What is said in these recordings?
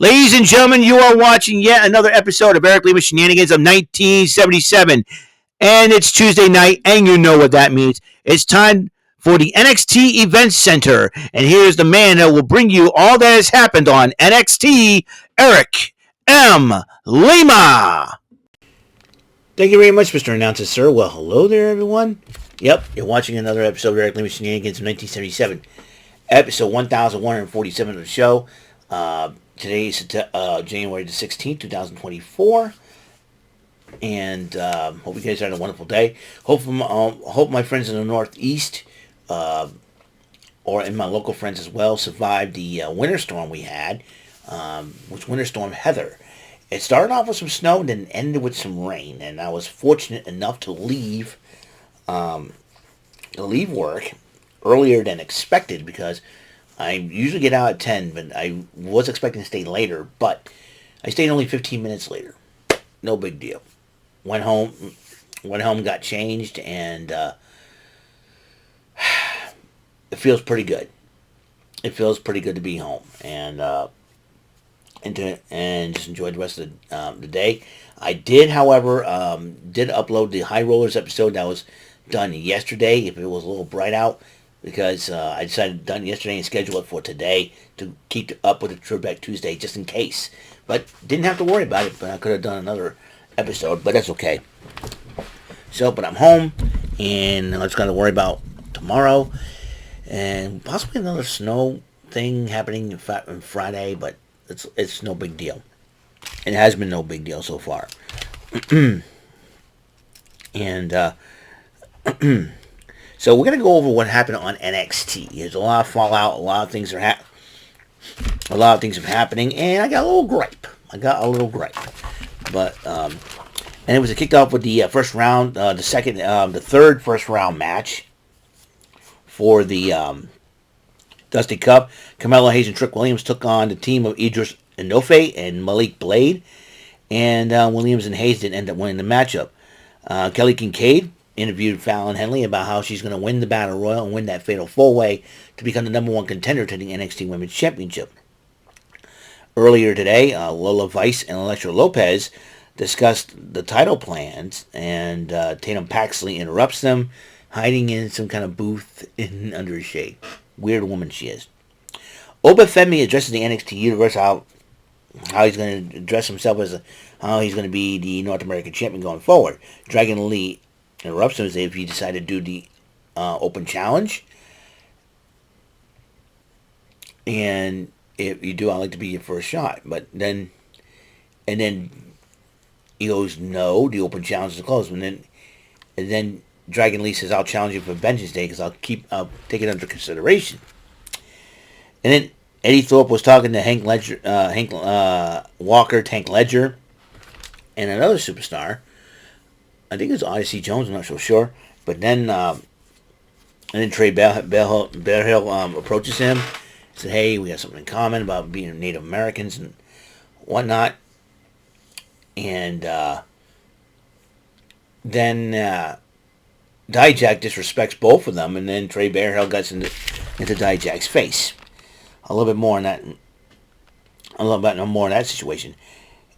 Ladies and gentlemen, you are watching yet another episode of Eric Lima Shenanigans of 1977. And it's Tuesday night, and you know what that means. It's time for the NXT Event Center. And here's the man that will bring you all that has happened on NXT, Eric M. Lima. Thank you very much, Mr. Announcer, sir. Well, hello there, everyone. Yep, you're watching another episode of Eric Lima Shenanigans of 1977. Episode 1147 of the show. Today is January the 16th, 2024. And hope you guys had a wonderful day. Hope my friends in the Northeast, or in my local friends as well, survived the winter storm we had, which Winter Storm Heather. It started off with some snow and then ended with some rain. And I was fortunate enough to leave work earlier than expected because I usually get out at 10, but I was expecting to stay later, but I stayed only 15 minutes later. No big deal. Went home, got changed, and it feels pretty good. It feels pretty good to be home, and just enjoy the rest of the day. I did, however, upload the High Rollers episode that was done yesterday, if it was a little bright out, because I decided done yesterday and schedule it for today to keep up with the Throwback Tuesday just in case. But didn't have to worry about it, but I could have done another episode, but that's okay. So, but I'm home, and I just got to worry about tomorrow, and possibly another snow thing happening on Friday, but it's no big deal. It has been no big deal so far. And, so we're going to go over what happened on NXT. There's a lot of fallout, a lot of things are happening, and I got a little gripe. But, and it was kicked off with the first round, the third first round match for the Dusty Cup. Carmelo Hayes and Trick Williams took on the team of Idris Enofe and Malik Blade, and Williams and Hayes didn't end up winning the matchup. Kelly Kincaid interviewed Fallon Henley about how she's going to win the Battle Royal and win that fatal four-way to become the number one contender to the NXT Women's Championship. Earlier today, Lola Vice and Elektra Lopez discussed the title plans, and Tatum Paxley interrupts them, hiding in some kind of booth under a shade. Weird woman she is. Oba Femi addresses the NXT universe, how he's going to address himself as how he's going to be the North American champion going forward. Dragon Lee interrupts him as if he decided to do the open challenge. And if you do, I'd like to be your first shot. But then he goes, no, the open challenge is closed. And then Dragon Lee says, I'll challenge you for Vengeance Day because I'll take it under consideration. And then Eddie Thorpe was talking to Hank Walker, Tank Ledger, and another superstar. I think it was Odyssey Jones, I'm not so sure. But then, and then Trey Bearhill approaches him, said, hey, we have something in common about being Native Americans and whatnot. And then Dijak disrespects both of them, and then Trey Bearhill gets into Dijak's face. A little bit more on that situation.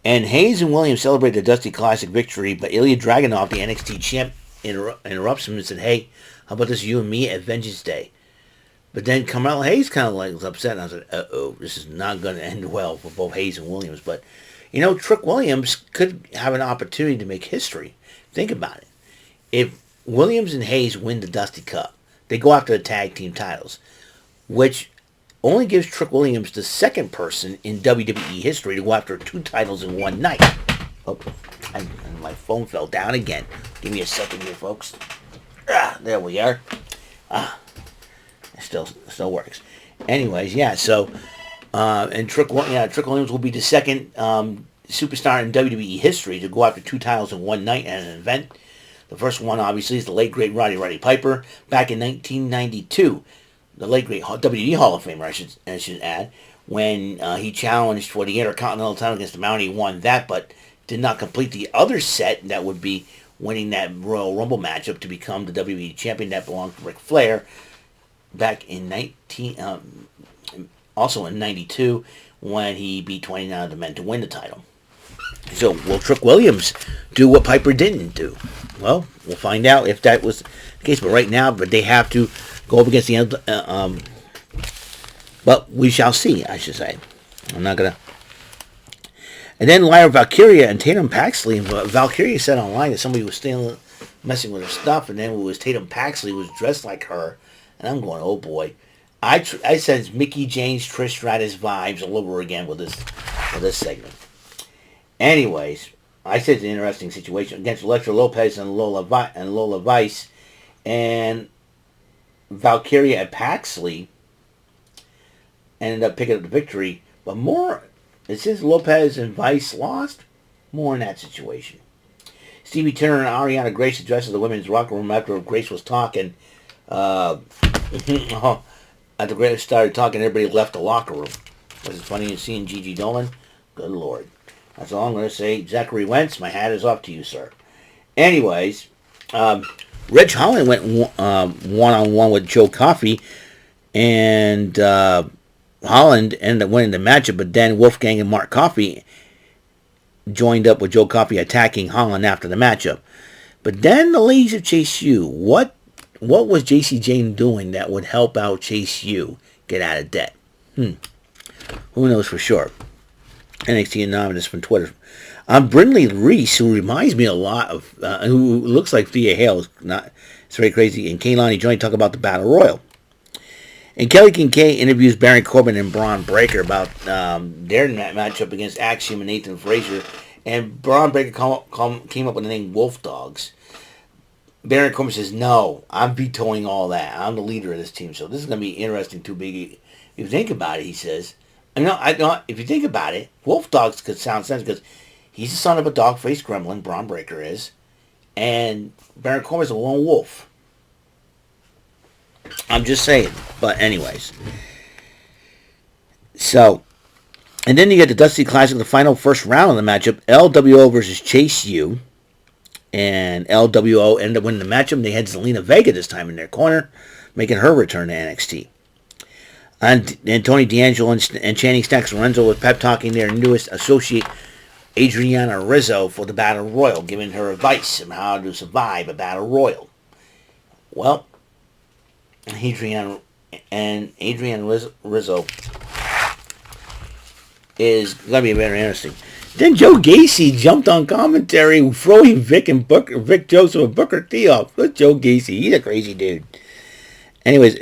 And Hayes and Williams celebrate the Dusty Classic victory, but Ilya Dragunov, the NXT champ, interrupts him and said, hey, how about this you and me at Vengeance Day? But then Carmelo Hayes kind of was upset, and I was like, uh-oh, this is not going to end well for both Hayes and Williams. But, Trick Williams could have an opportunity to make history. Think about it. If Williams and Hayes win the Dusty Cup, they go after the tag team titles, which only gives Trick Williams the second person in WWE history to go after two titles in one night. Oh, and my phone fell down again. Give me a second here, folks. There we are. It still works. Anyways, yeah. So, and Trick Williams will be the second superstar in WWE history to go after two titles in one night at an event. The first one, obviously, is the late great Roddy Piper back in 1992. The late great WWE Hall of Famer, I should add, when he challenged for the Intercontinental title against the Mountie. He won that, but did not complete the other set that would be winning that Royal Rumble matchup to become the WWE champion that belonged to Ric Flair back in also in 92, when he beat 29 of the men to win the title. So will Trick Williams do what Piper didn't do? Well, we'll find out if that was the case. But right now, they have to go up against the but we shall see, I should say. I'm not gonna. And then Lyra Valkyria and Tatum Paxley. Valkyria said online that somebody was still messing with her stuff, and then it was Tatum Paxley who was dressed like her. And I'm going, oh boy. I sense Mickey James, Trish Stratus vibes all over again with this segment. Anyways, I said it's an interesting situation against Elektra Lopez and Lola Vice, and Valkyria and Paxley ended up picking up the victory. But more, since Lopez and Vice lost, more in that situation. Stevie Turner and Ariana Grace addressed the women's locker room after Grace was talking. After Grace started talking, everybody left the locker room. Was it funny seeing Gigi Dolan? Good Lord. That's all I'm going to say. Zachary Wentz, my hat is off to you, sir. Anyways, Reg Holland went one-on-one with Joe Coffey, and Holland ended up winning the matchup, but then Wolfgang and Mark Coffey joined up with Joe Coffey attacking Holland after the matchup. But then the ladies of Chase U, what was JC Jane doing that would help out Chase U get out of debt? Who knows for sure? NXT Anonymous from Twitter. Brindley Reese, who reminds me a lot of, who looks like Thea Hale, it's very crazy, and Kaylani Joint talk about the Battle Royal. And Kelly Kincaid interviews Baron Corbin and Braun Breaker about their matchup against Axiom and Nathan Frazier. And Braun Breaker came up with the name Wolf Dogs. Baron Corbin says, no, I'm vetoing all that. I'm the leader of this team. So this is going to be interesting, too big. If you think about it, he says. If you think about it, Wolf Dogs could sound sense because he's the son of a dog-faced gremlin, Braun Breaker is. And Baron Corbin's a lone wolf. I'm just saying. But anyways. So, and then you get the Dusty Classic, the final first round of the matchup, LWO versus Chase U. And LWO ended up winning the matchup. They had Zelina Vega this time in their corner, making her return to NXT. And Tony D'Angelo and Channing Stacks Lorenzo was pep talking their newest associate, Adriana Rizzo, for the Battle Royal, giving her advice on how to survive a Battle Royal. Well, Adriana Rizzo is going to be very interesting. Then Joe Gacy jumped on commentary, throwing Vic Joseph and Booker T off. Look, Joe Gacy, he's a crazy dude. Anyways,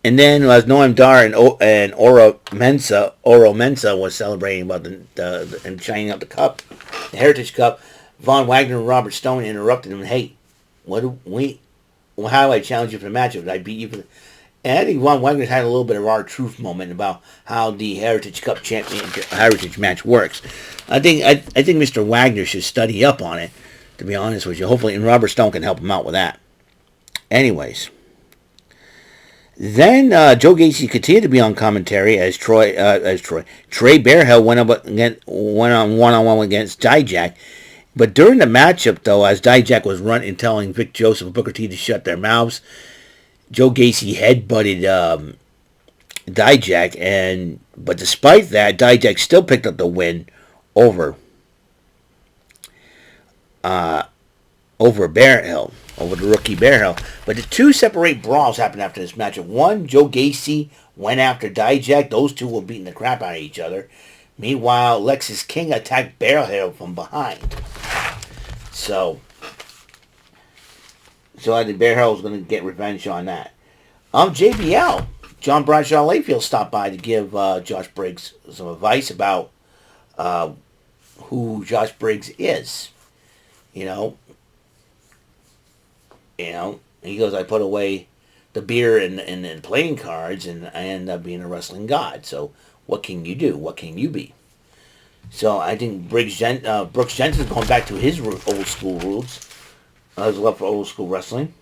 and then as Noam Dar and Oro Mensa was celebrating about the and shining out the cup, the Heritage Cup. Von Wagner and Robert Stone interrupted him. Hey, how do I challenge you for the matchup? Did I beat you for the... And I think Von Wagner's had a little bit of R-Truth moment about how the Heritage Cup Heritage match works. I think Mr. Wagner should study up on it, to be honest with you. Hopefully, and Robert Stone can help him out with that. Anyways. Then Joe Gacy continued to be on commentary as Trey Bearhill went on one-on-one against Dijak. But during the matchup, though, as Dijak was running and telling Vic Joseph and Booker T to shut their mouths, Joe Gacy headbutted Dijak, but despite that, Dijak still picked up the win over Bearhill, over the rookie Bearhill. But the two separate brawls happened after this matchup. One, Joe Gacy went after Dijak. Those two were beating the crap out of each other. Meanwhile, Lexis King attacked Bearhill from behind. So I think Bearhill was going to get revenge on that. JBL, John Bradshaw Layfield, stopped by to give Josh Briggs some advice about who Josh Briggs is. He goes, I put away the beer and playing cards, and I end up being a wrestling god. So what can you do? What can you be? So I think Brooks Jensen's going back to his old school roots. His love for old school wrestling.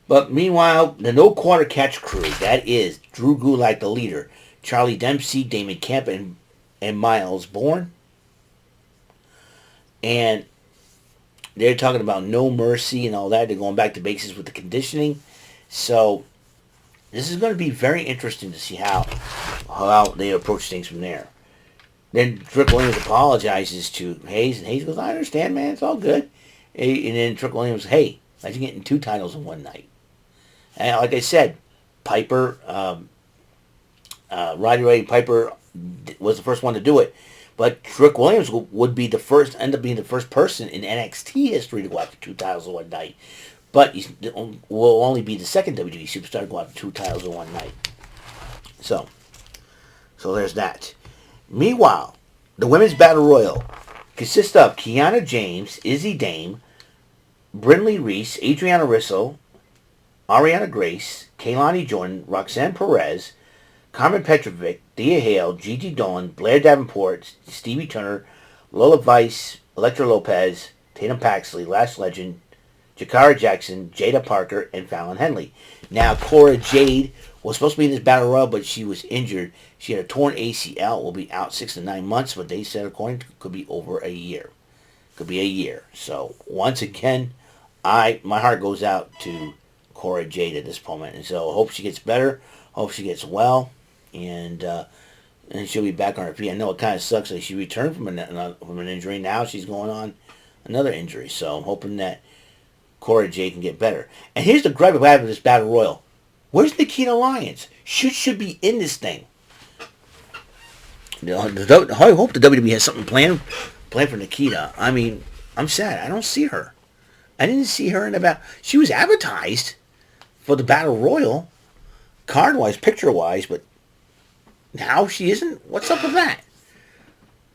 But meanwhile, the No Quarter Catch crew, that is Drew Gulak, the leader, Charlie Dempsey, Damon Kemp, and Miles Bourne. And they're talking about no mercy and all that. They're going back to basics with the conditioning. So this is going to be very interesting to see how how they approach things from there. Then Trick Williams apologizes to Hayes, and Hayes goes, "I understand, man. It's all good." And then Trick Williams, "Hey, imagine getting 2 titles in one night." And like I said, Piper, Roddy Ray Piper was the first one to do it. But Trick Williams would be the first, end up being the first person in NXT history to go after 2 titles in one night. But he will only be the second WWE superstar to go after 2 titles in one night. So there's that. Meanwhile, the Women's Battle Royal consists of Kiana James, Izzy Dame, Brinley Reese, Adriana Russo, Ariana Grace, Kaylani Jordan, Roxanne Perez, Carmen Petrovic, Thea Hale, Gigi Dolan, Blair Davenport, Stevie Turner, Lola Vice, Elektra Lopez, Tatum Paxley, Lash Legend, Jakara Jackson, Jada Parker, and Fallon Henley. Now, Cora Jade was supposed to be in this Battle Royal, but she was injured. She had a torn ACL, will be out 6 to 9 months, but they said, according to, could be over a year. Could be a year. So, once again, my heart goes out to Cora Jade at this moment. And so, I hope she gets better. Hope she gets well. And she'll be back on her feet. I know it kind of sucks that she returned from an injury. Now she's going on another injury. So, I'm hoping that Cora Jade can get better. And here's the gripe I have with this Battle Royal. Where's Nikita Lyons? Should be in this thing. I hope the WWE has something planned for Nikita. I mean, I'm sad. I don't see her. I didn't see her in the battle. She was advertised for the Battle Royal, card-wise, picture-wise, but now she isn't. What's up with that?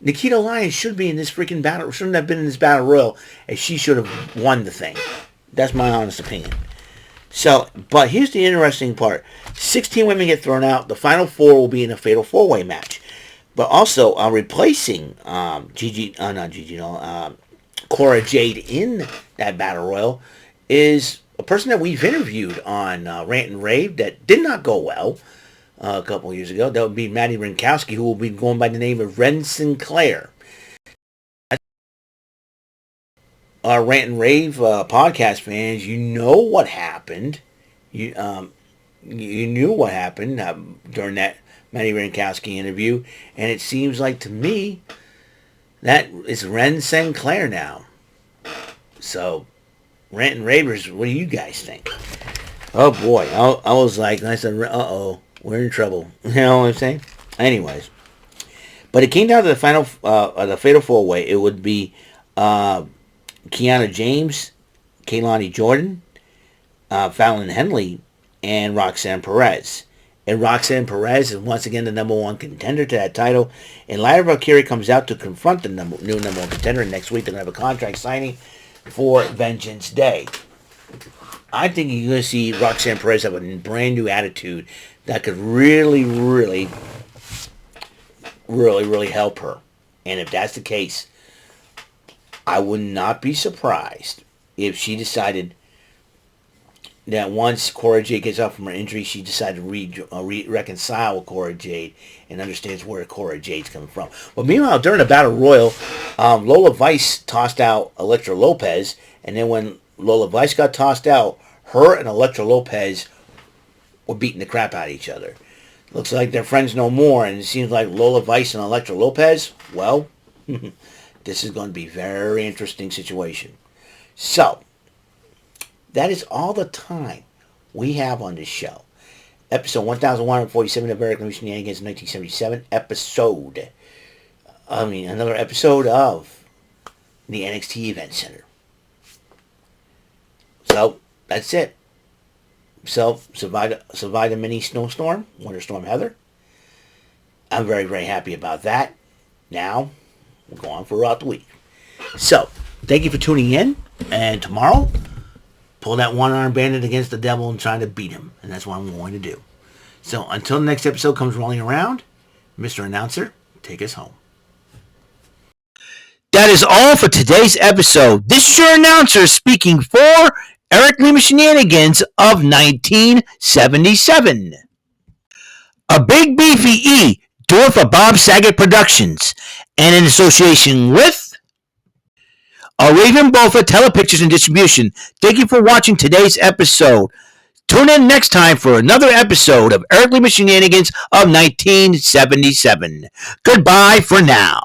Nikita Lyons should be in this freaking battle. Shouldn't have been in this Battle Royal, and she should have won the thing. That's my honest opinion. So, but here's the interesting part. 16 women get thrown out. The final 4 will be in a fatal 4-way match. But also, replacing Cora Jade in that Battle Royal is a person that we've interviewed on Rant and Rave that did not go well a couple years ago. That would be Maddie Rinkowski, who will be going by the name of Ren Sinclair. Our Rant and Rave podcast fans, you know what happened. You knew what happened during that Maddie Rinkowski interview, and it seems like to me that it's Ren Sinclair now. So, Rant and Ravers, what do you guys think? Oh boy, I was like, I said, uh-oh, we're in trouble. You know what I'm saying? Anyways, but it came down to the final, the fatal 4-way. It would be Kiana James, Kaylani Jordan, Fallon Henley, and Roxanne Perez. And Roxanne Perez is once again the number 1 contender to that title. And Lyra Valkyrie comes out to confront the new number 1 contender. And next week they're going to have a contract signing for Vengeance Day. I think you're going to see Roxanne Perez have a brand new attitude that could really, really, really, really help her. And if that's the case, I would not be surprised if she decided that once Cora Jade gets up from her injury, she decided to reconcile with Cora Jade and understands where Cora Jade's coming from. But meanwhile, during the Battle Royal, Lola Vice tossed out Elektra Lopez, and then when Lola Vice got tossed out, her and Elektra Lopez were beating the crap out of each other. Looks like they're friends no more, and it seems like Lola Vice and Elektra Lopez, well, this is going to be a very interesting situation. So, that is all the time we have on this show. Episode 1147 of Eric Shenanigans 1977 episode. Another episode of the NXT Event Center. So, that's it. So, survived a mini snowstorm, Winter Storm Heather. I'm very, very happy about that. Now, we'll go on throughout the week. So, thank you for tuning in. And tomorrow, pull that one-arm bandit against the devil and try to beat him. And that's what I'm going to do. So, until the next episode comes rolling around, Mr. Announcer, take us home. That is all for today's episode. This is your announcer speaking for Eric Lima Shenanigans of 1977. A Big Beefy E, do it for Bob Saget Productions, and in association with Raven Bofa Telepictures and Distribution. Thank you for watching today's episode. Tune in next time for another episode of Earthly Shenanigans of 1977. Goodbye for now.